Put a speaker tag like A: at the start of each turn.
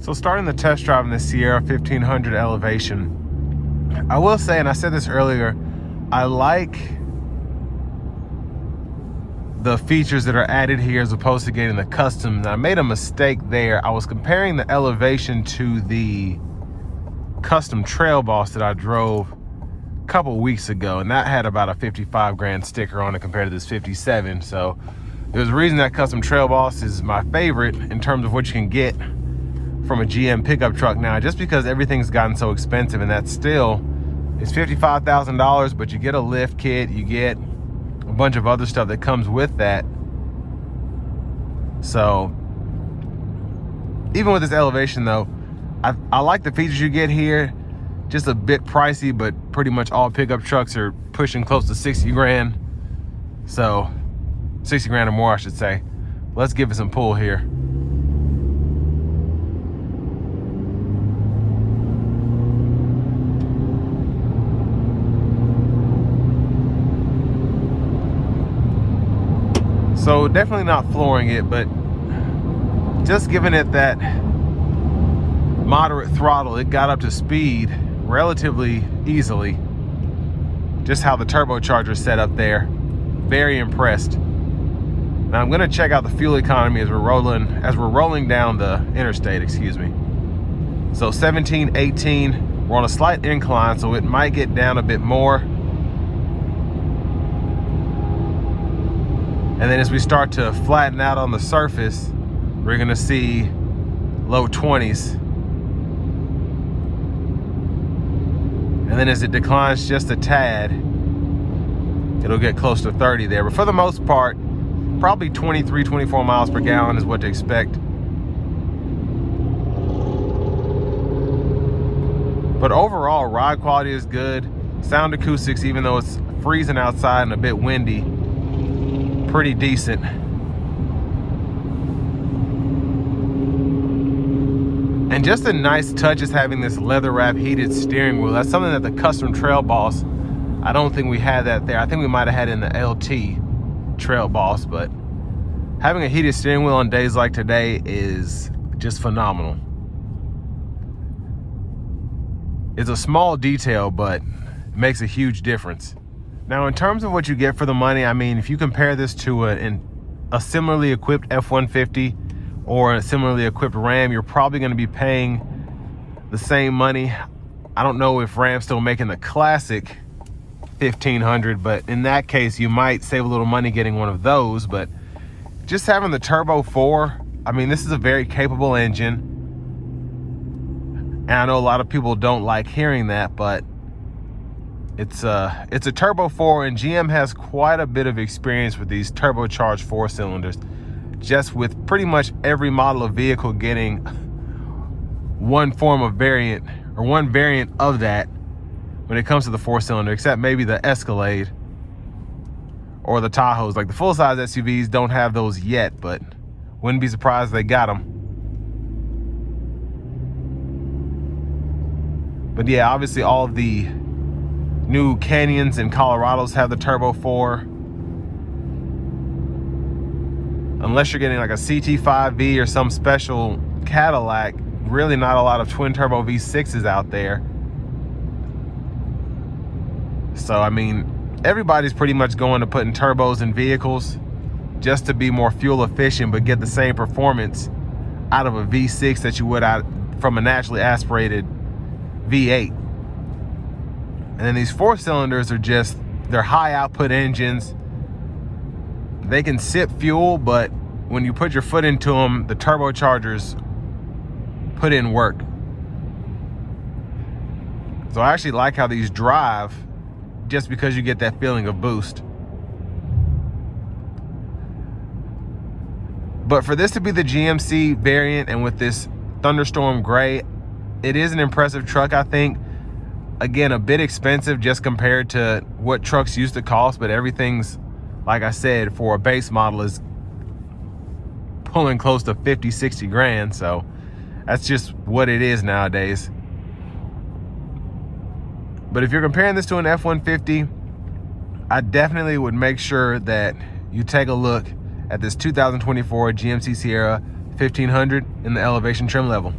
A: So starting the test drive in the Sierra 1500 Elevation, I will say, and I said this earlier, I like the features that are added here as opposed to getting the custom. And I made a mistake there. I was comparing the Elevation to the custom Trail Boss that I drove a couple weeks ago, and that had about a 55 grand sticker on it compared to this 57. So there's a reason that custom Trail Boss is my favorite in terms of what you can get from a GM pickup truck now, just because everything's gotten so expensive. And that still is $55,000, but you get a lift kit, you get a bunch of other stuff that comes with that. So even with this Elevation though, I like the features you get here. Just a bit pricey, but pretty much all pickup trucks are pushing close to 60 grand. So 60 grand or more, I should say. Let's give it some pull here. So definitely not flooring it, but just giving it that moderate throttle, it got up to speed relatively easily. Just how the turbocharger set up there, very impressed. Now I'm gonna check out the fuel economy as we're rolling down the interstate, excuse me. So 17, 18, we're on a slight incline, so it might get down a bit more. And then as we start to flatten out on the surface, we're gonna see low 20s. And then as it declines just a tad, it'll get close to 30 there. But for the most part, probably 23, 24 miles per gallon is what to expect. But overall, ride quality is good. Sound acoustics, even though it's freezing outside and a bit windy, pretty decent. And just a nice touch is having this leather wrap heated steering wheel. That's something that the custom Trail Boss, I don't think we had that there. I think we might have had it in the LT Trail Boss, but having a heated steering wheel on days like today is just phenomenal. It's a small detail, but it makes a huge difference. Now, in terms of what you get for the money, I mean, if you compare this to a similarly equipped F-150 or a similarly equipped Ram, you're probably going to be paying the same money. I don't know if Ram's still making the classic 1500, but in that case, you might save a little money getting one of those. But just having the Turbo 4, I mean, this is a very capable engine. And I know a lot of people don't like hearing that, but it's a Turbo 4, and GM has quite a bit of experience with these turbocharged 4-cylinders, just with pretty much every model of vehicle getting one form of variant, or one variant of that when it comes to the 4-cylinder, except maybe the Escalade or the Tahoes. Like the full-size SUVs don't have those yet, but wouldn't be surprised if they got them. But yeah, obviously all of the new Canyons and Colorados have the Turbo 4. Unless you're getting like a CT5V or some special Cadillac, really not a lot of twin turbo V6s out there. So I mean, everybody's pretty much going to putting turbos in vehicles just to be more fuel efficient, but get the same performance out of a V6 that you would out from a naturally aspirated V8. And then these 4-cylinders are just, they're high output engines. They can sip fuel, but when you put your foot into them, the turbochargers put in work. So I actually like how these drive, just because you get that feeling of boost. But for this to be the GMC variant, and with this Thunderstorm Gray, it is an impressive truck, I think. Again, a bit expensive just compared to what trucks used to cost, but everything's, like I said, for a base model is pulling close to 50, 60 grand. So that's just what it is nowadays. But if you're comparing this to an F-150, I definitely would make sure that you take a look at this 2024 GMC Sierra 1500 in the Elevation trim level.